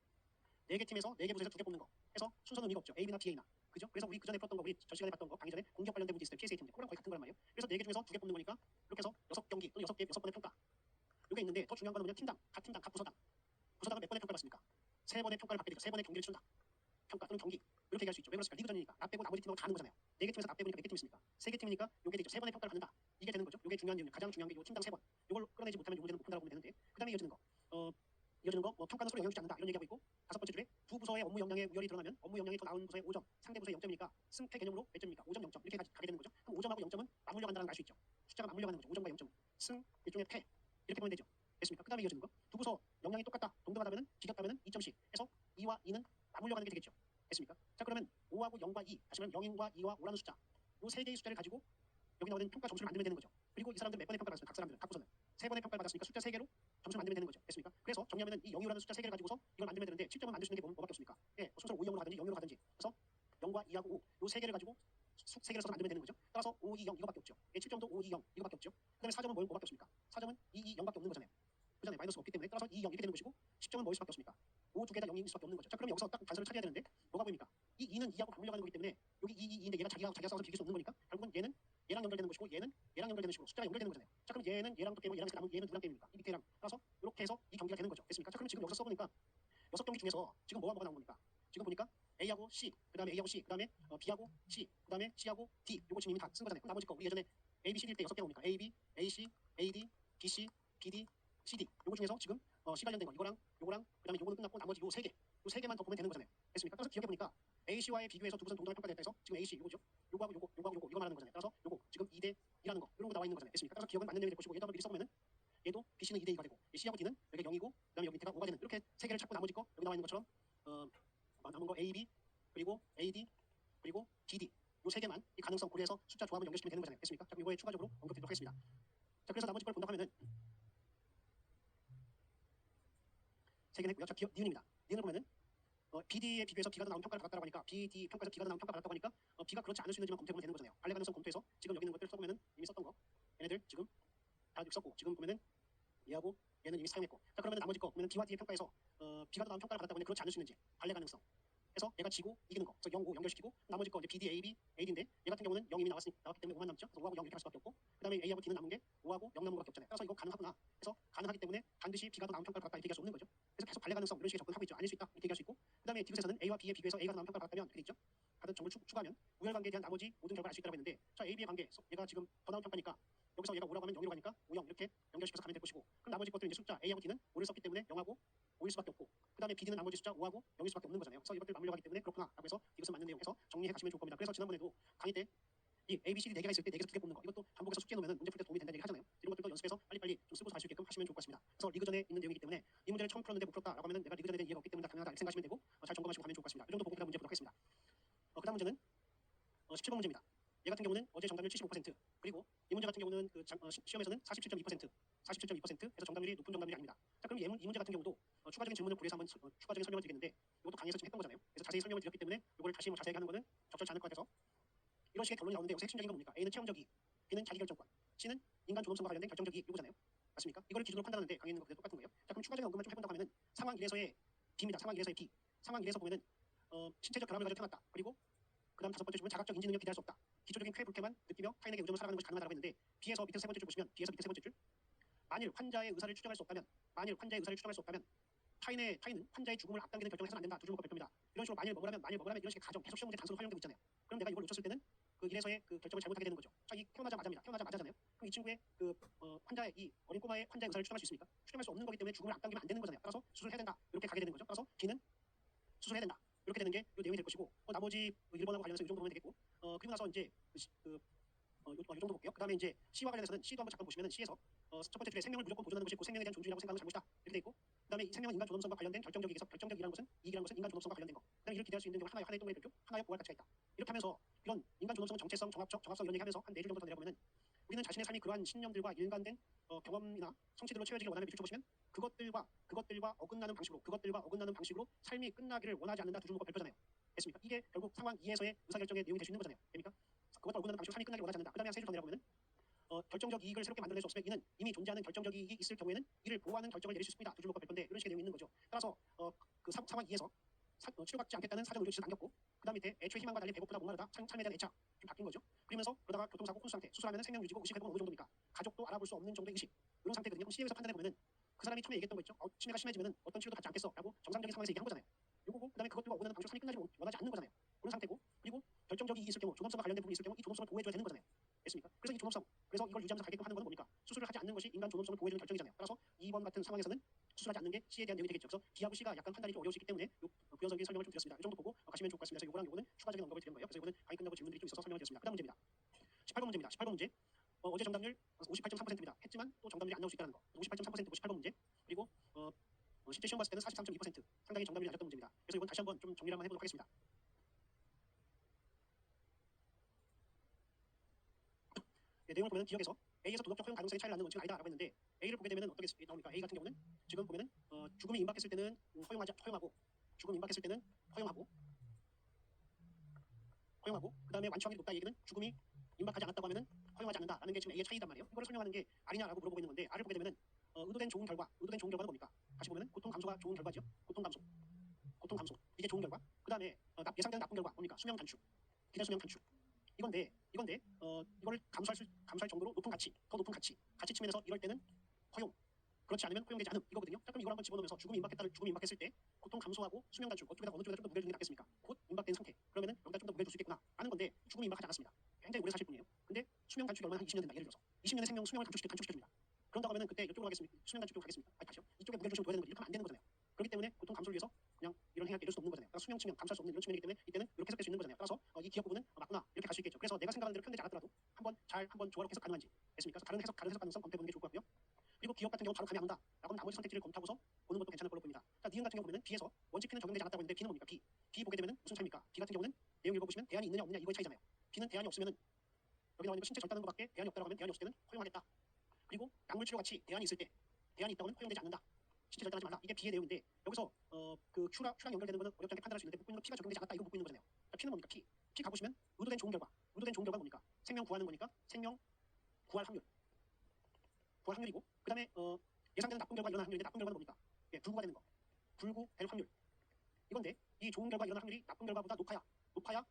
4개 팀에서 4개 부서에서 2개 뽑는 거 해서 순서는 의미가 없죠. A나 B나 그죠? 그래서 우리 그 전에 풀었던 거 우리 전 시간에 봤던 거 강의 전에 공격 관련된 문제 있을 때 PSA 팀 그거랑 거의 같은 거란 말이에요. 그래서 4개 중에서 2개 뽑는 거니까 이렇게 해서 6경기 또는 6개 6번의 평가 이게 있는데 더 중요한 건 뭐냐 팀당 각 부서당 부서당은 몇 번의 평가를 받습니까? 3번의 평가를 받게 되죠. 3번의 경기를 치른다. 평가 또는 경기 이렇게 얘기할 수 있죠. 왜 그렇습니까? 리그전이니까 나 빼고 나머지 팀하고 다 하는 거잖아요. 4개 팀에서 나 빼고니까 몇 개 팀 있습니까? 3개 팀이니까 요게 되죠. 3번의 평가를 받는다. 이게 되는 거죠. 요게 중요한 이유는 가장 중요한 게 요 팀당 3번. 요걸 끌어내지 못하면 요 문제는 못 푼다고 보면 되는데 그다음에 이어지는 거. 평가는 서로 영향 주지 않는다. 이런 얘기하고 있고 다섯 번째 줄에 두 부서의 업무 역량의 우열이 드러나면 업무 역량이 더 나은 부서의 5점, 상대 부서의 0점이니까 승패 개념으로 몇 점입니까? 5점, 0점 이렇게 가게 되는 거죠. 그럼 5점하고 0점은 맞물려 간다는 걸 알 수 있죠. 숫자가 맞물려 가는 거죠. 5점과 0점은 승 일종의 패 이렇게 보면 되죠. 됐습니까? 그다음에 이어지는 거. 두 부서 역량이 똑같다. 동등하다면은 비겼다면은 2점씩 해서 2와 2는 맞물려 가는 게 되겠죠. 됐습니까? 자 그러면 5하고 0과 2, 다시 말하면 0과 2와 5라는 숫자 요 세 개의 숫자를 가지고 여기 나오는 평가 점수를 만들면 되는 거죠. 그리고 이 사람들 몇 번의 평가를 받았습니까? 각 사람들은 각 부서는 3번의 평가를 받았으니까 숫자 3개로 점수를 만들면 되는 거죠. 됐습니까? 그래서 정리하면 이 0이라는 숫자 3개를 가지고서 이걸 만들면 되는데 7점을 만들 수 있는 게 뭐밖에 없습니까? 예, 순서로 5, 0으로 가든지 0으로 가든지 그래서 0과 2하고 5 요 3개를 가지고 3개를 써서 만들면 되는 거죠. 따라서 5, 2, 0 이거밖에 없죠. 예, 7점도 5, 2, 0 이거밖에 없죠. 그 다음에 4점은 뭐밖에 없습니까? 4점은 2, 2, 0밖에 없는 거잖아요. 그잖아요. 마이너스가 없기 때문에 따라서 2, 0 이렇게 되는 것이고 10점은 뭐일 수밖에 없습니까? 5 두 개 다 0일 수밖에 없는 거죠. 자 그럼 여기서 딱 단서를 찾아야 되는데 뭐가 보입니까? 이 2는 2하고 맞물려 가는 거기 때문에 여기 2, 2, 2인데 얘가 자기가 싸워서 비길 수 없는 거니까 결국은 얘는 얘랑 연결되는 것이고 얘는 얘랑 연결되는 식으로 숫자가 연결되는 거잖아요. 자 그럼 얘는 얘랑 또 게임이고 얘랑 남은 얘는 누구랑 게임입니까? 이 밑에랑 따라서 이렇게 해서 이 경기가 되는 거죠. 됐습니까? 자 그럼 지금 여기서 써보니까 6경기 중에서 지금 뭐가 나온 겁니까? 지금 보니까 A하고 C, 그 다음에 A하고 C, 그 다음에 B하고 C, 그 다음에 C하고 D 요거 지금 이미 다 쓴 거잖아요. 그럼 나머지 거 우리 예전에 A, B, C, D일 때 6개 나오니까 A, B, A, C, A, D, B, C, B, D, C, D 요거 중에서 지금 C 관련된 거 이거랑 요거랑 그 다음에 요거는 끝났고 나머지 요 세 개만 더 보면 되는 거잖아요. 됐습니까? 따라서 기억해 보니까 A, C와의 비교해서 두 부선 동등하게 평가됐다 해서 지금 A, C 요거죠. 요거하고 요거 말하는 거잖아요. 따라서 요거 지금 2대 2라는 거 이런 거 나와 있는 거잖아요. 됐습니까? 따라서 기억은 맞는 내용이 될 것이고 얘도 한번 미리 써보면은 얘도 BC는 2대 2가 되고 C하고 D는 여기 0이고 그다음에 여기 밑에가 5가 되는 이렇게 세 개를 찾고 나머지 거 여기 나와 있는 것처럼 남은 거 A, B 그리고 A, D 그리고 D, D 요 세 개만 이 가능성 고려해서 숫자 조합을 연결시키면 되는 거잖아요. 됐습니까? 자, 이거에 추가적으로 언급드리도록 하겠습니다. 자, 그래서 나머지 걸 본다고 하면은 세 개는 했고요. 자, 니은입니다. 니은을 보면은 BD에 비교해서 B가 더 나온 평가를 받았다고 하니까 BD 평가에서 B가 더 나온 평가를 받았다고 하니까 B가 그렇지 않을 수 있는지만 검토해보면 되는 거잖아요. 발레 가능성 검토해서 지금 여기 있는 것들 써보면은 이미 썼던 거 얘네들 지금 다 썼고 지금 보면은 얘하고 얘는 이미 사용했고 자 그러면 나머지 거 보면 B와 D의 평가에서 B가 더 나은 평가를 받았다고 하는데 그렇지 않을 수 있는지 발레 가능성 해서 얘가 지고 이기는 거 그래서 0, 5 연결시키고 나머지 거 이제 BD, AB, AD인데 얘 같은 경우는 0 이미 나왔기 때문에 5만 남죠. 그래서 5하고 0 이렇게 할 수밖에 없고 그 다음에 A하고 D는 남은 게 5하고 0 남은 것밖에 없잖아요. 따라서 이거 가능하구나 해서 가능하기 때문에 반드시 B가 더 나은 평가를 받았다 이렇게 얘기할 수 없는 거죠. 그래서 계속 발레 가능성 이런 식의 접근을 하고 있죠. 아닐 수 있다 이렇게 얘기할 수 있고 그 다음에 디귿에서는 A와 B에 비교해서 A가 더 나은 평가를 받았다면 이렇게 있죠. 다른 정보를 추가하면 우열관계에 대한 나머지 모든 결과를 알 수 있다고 했는데 자 A, B의 관계 얘가 지금 더 나은 평가니까 여기서 얘가 5라고 하면 0으로 가니까 5, 0 이렇게 연결시켜서 가면 될 것이고 그럼 나머지 것들은 이제 숫자 A하고 D는 5를 썼기 때문에 0하고 5일 수밖에 없고 그 다음에 BD는 나머지 숫자 5하고 0일 수밖에 없는 거잖아요. 그래서 이것들 맞물려 가기 때문에 그렇구나 라고 해서 이것은 맞는 내용해서 정리해 가시면 좋을 겁니다. 그래서 지난번에도 강의 때 이 A, B, C, D 4개가 있을 때 4개에서 2개 뽑는 거 이것도 반복해서 숙지해 놓으면 문제 풀 때 도움이 된다는 얘기 하잖아요. 이런 것들도 연습해서 빨리빨리 좀 쓰고서 갈 수 있게끔 하시면 좋을 것 같습니다. 그래서 리그전에 있는 내용이기 때문에 이 문제를 처음 풀었는데 못 풀었다라고 하면 내가 리그전에 대한 이해가 없기 때문에 당연하다 이렇게 생각하시면 되고 잘 점검하시고 가면 좋을 것 같습니다. 이 정도 보고 그다음 문제 보도록 하겠습니다. 그다음 문제는 17번 문제입니다. 얘 같은 경우는 어제 정답률 75% 그리고 이 문제 같은 경우는 시험에서는 47.2% 해서 정답률이 높은 정답률이 아닙니다. 자 그럼 이 문제 같은 경우도 추가적인 질문을 고려해서 한번 추가적인 설명을 드리겠는데 이것도 강의에서 지금 했던 거잖아요. 그래서 자세히 설명을 드렸기 때문에 이걸 다시 자세하게 하는 거는 적절치 않을 것 같아서 이런 식의 결론이 나오는데 여기서 핵심적인 건 뭡니까? A는 체험적이, B는 자기결정권, C는 인간 존엄성과 관련된 결정적이 요구잖아요. 맞습니까? 이걸 기준으로 판단하는데 강의에 있는 거 그대로 똑같은 거예요. 자 그럼 추가적인 언급만 좀 해본다고 하면은 상황 1에서의 B입니다. 상황 1에서의 B. 상황 1에서 보면은 신체적 결함을 가지고 태어났다. 그리고 그 다음 다섯 번째 주면 자각적 인지 능력 기대할 수 없다. 기초적인 쾌불쾌만 느끼며 타인에게 의존을 살아가는 것이 가능하다고 했는데 B에서 밑에 세 번째 줄 보시면 B에서 밑에 세 번째 줄 만일 환자의 의사를 추정할 수 없다면 타인은 환자의 죽음을 앞당기는 결정을 해서는 안 된다. 두 줄 묶어 별표입니다. 이런 식으로 만일 뭐라면 이런 식의 가정 계속 시험 문제 단서로 활용되고 있잖아요. 그럼 내가 이걸 놓쳤을 때는 그 1에서의 그 결정을 잘못하게 되는 거죠. 자, 이 태어나자마자잖아요. 그럼 이 친구의 환자의 이 어린 꼬마의 환자의 의사를 추정할 수 있습니까? 추정할 수 없는 거기 때문에 죽음을 앞당기면 안 되는 거잖아요. 따라서 수술해야 된다. 이렇게 가게 되는 거죠. 따라서 D는 수술해야 된다. 이렇게 되는 게 이 내용이 될 것이고 나머지 1번하고 관련해서 이 정도 보면 되겠고 그리고 나서 이제 요 정도 볼게요. 그다음에 이제 C와 관련해서는 C도 한번 잠깐 보시면은 C에서 첫 번째 줄에 생명을 무조건 보존하는 것이 고 생명에 대한 존중이라고 생각하는 잘못이다 이렇게 돼 있고, 그다음에 이 생명은 인간 존엄성과 관련된 결정적이기에서 결정적이라는 것은 이익이라는 것은 인간 존엄성과 관련된 거. 그다음에 이를 기대할 수 있는 경우 하나의 동물의 별표, 하나의 보호할 가치가 있다. 이렇게 하면서 이런 인간 존엄성, 정체성, 정합성 이런 얘기하면서 한 4줄 정도 더 내려보면은 우리는 자신의 삶이 그러한 신념들과 일관된 경험이나 성취들로 채워지길 원하는 비추쳐 보시면 그것들과 어긋나는 방식으로 삶이 끝나기를 원하지 않는다 두 줄 묶어 별표잖아요. 됐습니까? 이게 결국 상황 2에서의 의사결정의 내용이 될 수 있는 거잖아요. 됩니까? 그것과 어긋나는 방식으로 삶이 끝나기를 원하지 않는다. 그다음에 한 3줄 더 내려보면은 결정적 이익을 새롭게 만들어낼 수 없으면 이는 이미 존재하는 결정적 이익이 있을 경우에는 이를 보호하는 결정을 내릴 수 있습니다. 두 줄 묶어 별표인데 이런 식의 내용이 있는 거죠. 따라서 그 상황 2에서 치료받지 않겠다는 사전 의료 지시를 남겼고, 그다음 밑에 애초에 희망과 달리 배고프다 목마르다 삶에 대한 애착 좀 바뀐 거죠. 그러면서 그러다가 교통사고 혼수 상태, 수술하면 생명 유지고 의식 회복은 어느 정도입니까? 가족도 알아볼 수 없는 정도의 의식, 이런 상태거든요. 그럼 CM에서 판단해 보면은 그 사람이 처음에 얘기했던 거 있죠. 치매가 심해지면은 어떤 치료도 받지 않겠어라고 정상적인 상황에서 얘기한 거잖아요. 요거고 그다음에 그것들과 오는 방식으로 삶이 끝나지 원하지 않는 거잖아요. 그런 상태고, 그리고 결정적인 이익이 있을 경우 존엄성과 관련된 부분이 있을 경우 이 존엄성을 보호해줘야 되는 거잖아요. 됐습니까? 그래서 이 존엄성, 그래서 이걸 유지하면서 가게끔 하는 것은 뭡니까? 수술을 하지 않는 것이 인간 존엄성을 보호해주는 결정이잖아요. 따라서 2번 같은 상황에서는 수술하지 않는 게 C에 대한 내용이 되겠죠. 그래서 D하고 C가 약간 판단이 좀 어려우시기 때문에 부연적인 설명을 좀 드렸습니다. 이 정도 보고 가시면 좋을 것 같습니다. 그래서 요거랑 요거는 추가적인 언급을 드린 거예요. 그래서 요거는 강의 끝나고 질문들이 좀 있어서 설명을 드렸습니다. 그다음 문제입니다. 18번 문제입니다. 18번 문제. 어제 정답률 58.3%입니다. 했지만 또 정답률이 안 나올 수 있다는 거. 58.3%고 18번 문제. 그리고 실제 시험 봤을 때는 43.2%. 상당히 정답률이 낮았던 문제입니다. 그래서 이건 다시 한번 좀 정리를 한번 해보도록 하겠습니다. 네, 내용을 보면 기억에서 A에서 도덕적 허용 가능성의 차이를 낳는 원칙은 아니다라고 했는데 A를 보게 되면 어떻게 나옵니까? A 같은 경우는 지금 보면은 죽음이 임박했을 때는 허용하고, 죽음이 임박했을 때는 허용하고 그다음에 완치확률이 높다. 이 얘기는 죽음이 임박하지 않았다고 하면은 허용하지 않는다라는 게 지금 A의 차이단 말이에요. 이거를 설명하는 게 아니냐라고 물어보고 있는 건데, R을 보게 되면은 의도된 좋은 결과는 뭡니까? 다시 보면은 고통 감소가 좋은 결과죠. 고통 감소 이게 좋은 결과. 그다음에 예상되는 나쁜 결과 뭡니까? 수명 단축, 기대 수명 단축. 이건데 이걸 감수할 정도로 높은 가치, 더 높은 가치 측면에서 이럴 때는 허용, 그렇지 않으면 허용되지 않음 이거거든요. 자, 그럼 이걸 한번 집어넣으면서 죽음이 임박했을 때 고통 감소하고 수명 단축 어느 쪽에다 좀 더 무게를 두는 게 낫겠습니까? 곧 임박된 상태. 그러면은 여기다 좀 더 무게를 둘 수 있겠구나 라는 건데, 죽음이 임박하지 않았습니다. 굉장히 오래 사실 뿐이에요. 근데 수명 단축이 얼마나 한 20년 된다. 예를 들어서 20년의 수명을 단축시켜줍니다. 그런다고 하면은 그때 이쪽으로 가겠습니까? 수명 단축 쪽으로 가겠습니까? 아니, 다시요. 이쪽에 무게를 좀 둬야 되는 거죠. 이렇게 하면 안 되는 거잖아요. 그렇기 때문에 고통 감소를 위해서 그냥 이런 행위를 이룰 수 없는 거잖아요. 그러니까 수명 측면 감수할 수 없는 이런 측면이기 때문에 이때는 이렇게 해석될 수 있는 거잖아요. 따라서 이 기억 부분은 맞구나 이렇게 갈 수 있겠죠. 그래서 내가 생각하는 대로 표현되지 않았더라도 한번 조화롭게 해석 가능한지, 됐습니까? 그래서 다른 해석 가능성 검토해 보는 게 좋을 것 같고요. 그리고 기억 같은 경우 바로 감이 안 온다 라고 하면 나머지 선택지를 검토하고서 보는 것도 괜찮을 걸로 보입니다. 자, 니은 같은 경우 보면은 B에서 원칙피는 적용되지 않았다고 했는데 B는 뭡니까? B 보게 되면은 무슨 차입니까? B 같은 경우는 내용 읽어보시면 대안이 있느냐 없느냐 이거의 차이잖아요. B는 대안이 없으면은 여기 나와 있는 거 신체 절단하는 것밖에 대안이 없다고 하면 대안이 없을 때는 허용하겠다. 그리고 약물 치료 같이 대안이 있을 때 대안이 있다고는 허용되지 않는다. 신체 절단하지 말라. 이게 B의 내용인데, 여기서 그 Q랑 연결되는 거는 어렵지 않게 판단할 수 있는데 묻고 있는 건 P가 적용되지 않았다 이거 묻고 있는 거잖아요. 자, P는 뭡니까? P 가보시면 의도된 좋은 결과는 뭡니까? 생명 구하는 거니까 생명 구할 확률이고, 그다음에 예상되는 나쁜 결과 일어날 확률인데 나쁜 결과는 뭡니까? 예, 불구가 되는 거. 불구될 확률. 이건데 이 좋은 결과 일어날 확률이 나쁜 결과보다 높아야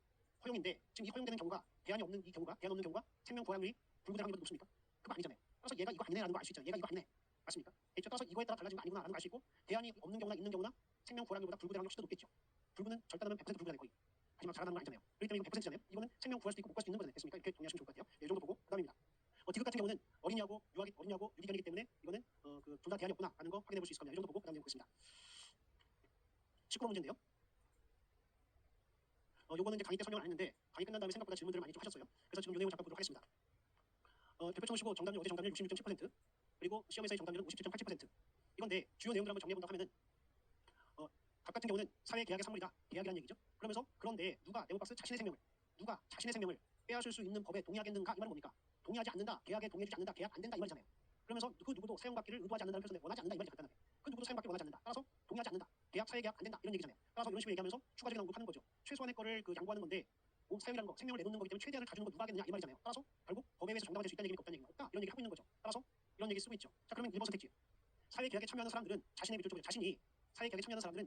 허용인데, 지금 이 허용되는 경우가 대안 없는 경우가 생명 구할 확률이 불구될 확률보다 높습니까? 그거 아니잖아요. 따라서 얘가 이거 아니네라는 걸 알 수 있잖아요. 얘가 이거 아니네. 맞습니까? 됐죠? 따라서 이거에 따라 달라진 거 아니구나라는 걸 알 수 있고, 대안이 없는 경우나 있는 경우나 생명 구할 확률보다 불구될 확률이 훨씬 더 높겠죠. 불구는 절단하면 100% 불구가 돼 거의. 하지만 잘하는 건 아니잖아요. 그렇기 때문에 이거 100%잖아요. 이거는 생명 구할 수도 있고 못 구할 수도 있는 거잖아요. 됐습니까? 이렇게 정리하시면 좋을 것 같아요. 이 정도 보고 그다음입니다. 디귿 같은 경우는 어린이하고 유기견이기 때문에 이거는 둘 다 대안이 없구나라는 거 확인해 볼 수 있을 겁니다. 이 정도 보고 그다음 내용 보겠습니다. 19번 문제인데요. 요거는 이제 강의 때 설명을 안 했는데 강의 끝난 다음에 생각보다 질문들을 많이 좀 하셨어요. 그래서 지금 요 내용을 잠깐 보도록 하겠습니다. 대표총을 쉬고 어제 정답률 66.7%, 그리고 시험에서의 정답률은 57.87%. 이건데 주요 내용들을 한번 정리해 본다고 하면은 각 같은 경우는 사회 계약의 산물이다. 계약이라는 얘기죠. 그러면서 그런데 누가 네모박스 자신의 생명을 빼앗을 수 있는 법에 동의하겠는가? 이 말은 뭡니까? 동의하지 않는다. 계약에 동의해주지 않는다. 계약 안 된다 이 말이잖아요. 그러면서 그 누구도 사용받기를 의도하지 않는다는 표현에 원하지 않는다 이 말이죠. 간단하게. 그 누구도 사용받기를 원하지 않는다. 따라서 동의하지 않는다. 사회계약 안 된다 이런 얘기잖아요. 따라서 이런 식으로 얘기하면서 추가적인 언급을 하는 거죠. 최소한의 거를 양보하는 건데 사용이라는 거, 생명을 내놓는 거기 때문에 최대한을 가지는 거 누가 하겠느냐 이 말이잖아요. 따라서 결국 법에 의해서 정당화될 수 있다는 얘기가 없다는 얘기가 없다 이런 얘기 하고 있는 거죠. 따라서 이런 얘기 쓰고 있죠. 자, 그러면 1번 선택지. 사회계약에 참여하는 사람들은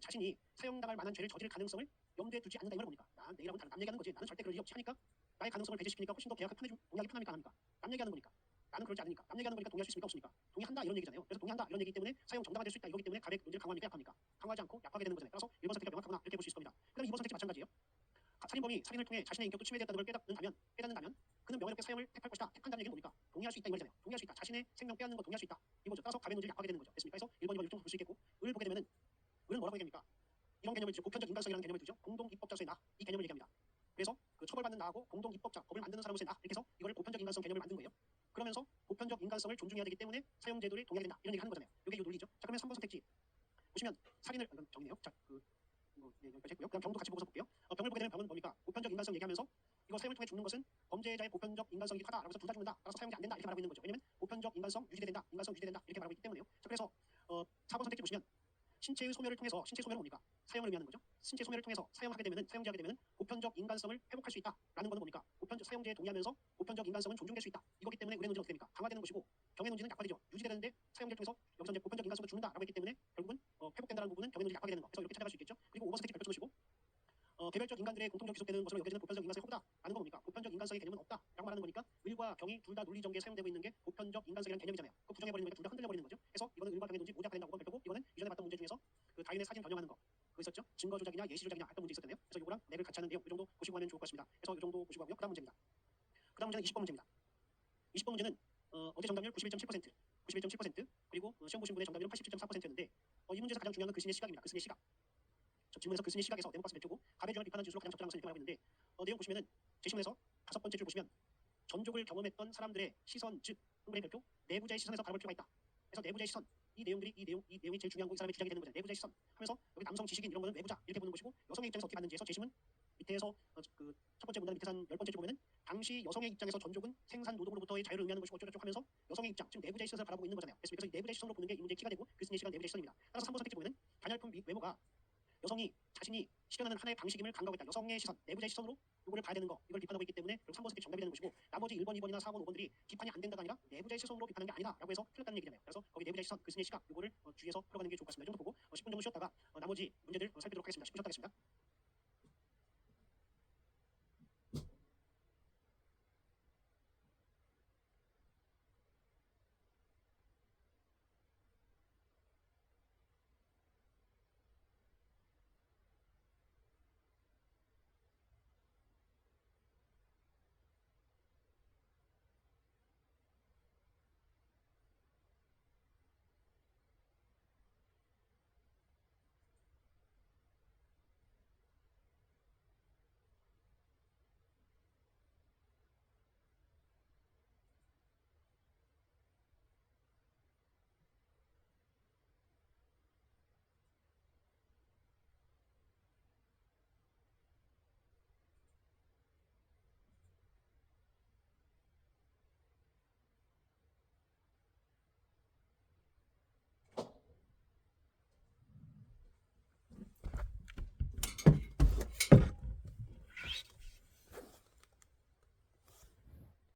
자신이 사용당할 만한 죄를 저지를 가능성을 염두에 두지 않는다 이 말은 뭡니까? 남 얘기라고는 다른 남 얘기하는 거지. 나는 절대 그럴 리 없지 하니까 나의 가능성을 배제시키니까 훨씬 더 계약을 동의하기 편합니까 안 합니까? 남 얘기하는 거니까. 나는 그러지 않으니까. 남 얘기하는 거니까 동의할 수 있습니까 없습니까? 동의한다 이런 얘기잖아요. 그래서 동의한다 이런 얘기이기 때문에 사용 정당화될 수 있다 이거기 때문에 가백 논리를 강화합니까 약합니까? 강화하지 않고 약하게 되는 거잖아요. 따라서 1번 선택이 명확하구나 이렇게 볼 수 있을 겁니다. 그다음 2번 선택지 마찬가지예요. 살인범이 살인을 통해 자신의 인격도 침해되었다는 걸 깨닫는다면 그는 명예롭게 사형을 택할 것이다. 택한다는 얘기는 뭡니까? 동의할 수 있다 이 말이잖아요. 동의할 수 있다. 자신의 생명 빼앗는 거 동의할 수 있다. 이거죠. 따라서 가백 논리를 약하게 되는 거죠. 됐습니까? 그래서 1번, 2번 6종 볼 수 있겠고, 을 보게 되면은 을은 뭐라고 얘기합니까? 이런 개념을 보편적 인간성이라는 개념을 두죠. 공동 입법자로서의 나 이 개념을 얘기합니다. 그래서 그 처벌받는 나하고 공동 입법자, 법을 만드는 사람으로서의 나 이렇게 해서 이거를 보편적 인간성 개념을 만든 거예요. 그러면서 보편적 인간성을 존중해야 되기 때문에 사형제도를 동의해야 된다 이런 얘기 하는 거잖아요. 이게 이 논리죠. 자 그러면 3번 선택지 보시면 살인을 이건 정리네요. 자그 여기까지 했고요. 그다음 병도 같이 보고서 볼게요. 병을 보게 되면 병은 뭡니까? 보편적 인간성 얘기하면서 이거 사형을 통해 죽는 것은 범죄자의 보편적 인간성이기도 하다라고 해서 둘 다 죽는다. 따라서 사형이 안 된다 이렇게 말하고 있는 거죠. 왜냐면 보편적 인간성 유지된다, 인간성 유지된다 이렇게 말하고 있기 때문에요. 자 그래서 4번 선택지 보시면 신체의 소멸을 통해서 신체 소멸은 뭡니까? 사형을 의미하는 거죠. 신체 소멸을 통해서 사형제하게 되면은 보편적 인간성을 회복할 수 있다라는 것은 뭡니까? 보편적 사형제에 동의하면서 보편적 인간성은 존중될 수 있다. 이거기 때문에 의뢰 논지는 어떻게 됩니까? 강화되는 것이고 병의 논지는 약화되죠. 유지되는데 사형제를 통해서 여기서 이제 보편적 인간성도 죽는다라고 했기 때문에 결국은 회복된다는 부분은 병의 논지 약화되게 되는 거. 그래서 이렇게 찾아갈 수 있겠죠. 그리고 5번 선택지 발표 놓으시고 개별적 인간들의 공통적 기속되는 것으로 여겨지는 보편적 인간성이 허구다라는 건 뭡니까? 보편적 인간성의 개념은 없다라고 말하는 거니까 을과 병이 둘 다 논리 전개에 사용되고 있는 게 보편적 인간성이라는 개념이잖아요. 그거 부정해버리는 거니까 둘 다 흔들려 버리는 거죠. 그래서 이거는 을과 병의 논지 모두 약화된다고 5번 발표고 이거는 이전에 봤던 문제 중에서 그 다인의 사진 변형하는 거 그거 있었죠? 증거 조작이냐 예시 조작이냐 했던 문제 있었잖아요. 그래서 이거랑 랩을 같이 하는 내용 이 정도 보시고 하면 좋을 것 같습니다. 그래서 이 정도 보시고 하고요. 그다음 문제입니다. 그다음 문제는 20번 문제입니다. 20번 문제는 어제 정답률 91.7%, 91.7% 그리고 시험 보신 분의 정답률은 87.4%였는데 이 문제에서 가장 중요한 건 글쓴이의 시각입니다. 글쓴이의 시각. 질문에서 글쓴이 시각에서 네모박스 몇 표고 갑의 주장을 비판한 진술로 가장 적절한 것을 이렇게 말하고 있는데 내용 보시면은 제시문에서 5번째 줄 보시면 전족을 경험했던 사람들의 시선 즉 흥분의 별표 내부자의 시선에서 바라볼 필요가 있다. 그래서 내부자의 시선 이 내용이 제일 중요한 거 이 사람의 주장이 되는 거잖아요. 내부자의 시선 하면서 여기 남성 지식인 이런 거는 외부자 이렇게 보는 것이고 여성의 입장에서 어떻게 봤는지에서 제시문 밑에서 그 첫 번째 문단 밑에 한 10번째 줄 보면은 당시 여성의 입장에서 전족은 생산 노동으로부터의 자유를 의미하는 것이고 어쩌고저쩌고 하면서 여성의 입장 지금 내부자의 시선을 바라보고 있는 거잖아요. 그래서 이 내부자의 시선으로 보는 게 이 문제의 키가 되고 글쓴이의 시각 내부자의 시선입니다. 따라서 3번 선택지 보면은 단열품 외모가 여성이 자신이 실현하는 하나의 방식임을 강조하고 있다. 여성의 시선, 내부자의 시선으로 이거를 봐야 되는 거, 이걸 비판하고 있기 때문에 3번 선택지 정답이 되는 것이고 나머지 1번, 2번이나 4번, 5번들이 비판이 안 된다가 아니라 내부자의 시선으로 비판하는 게 아니다라고 해서 틀렸다는 얘기잖아요. 그래서 거기 내부자의 시선, 글쓴이의 시각 이거를 주의해서 풀어가는 게 좋을 것 같습니다. 이 정도 보고 10분 정도 쉬었다가 나머지 문제들 살피도록 하겠습니다. 10분 쉬었다 하겠습니다.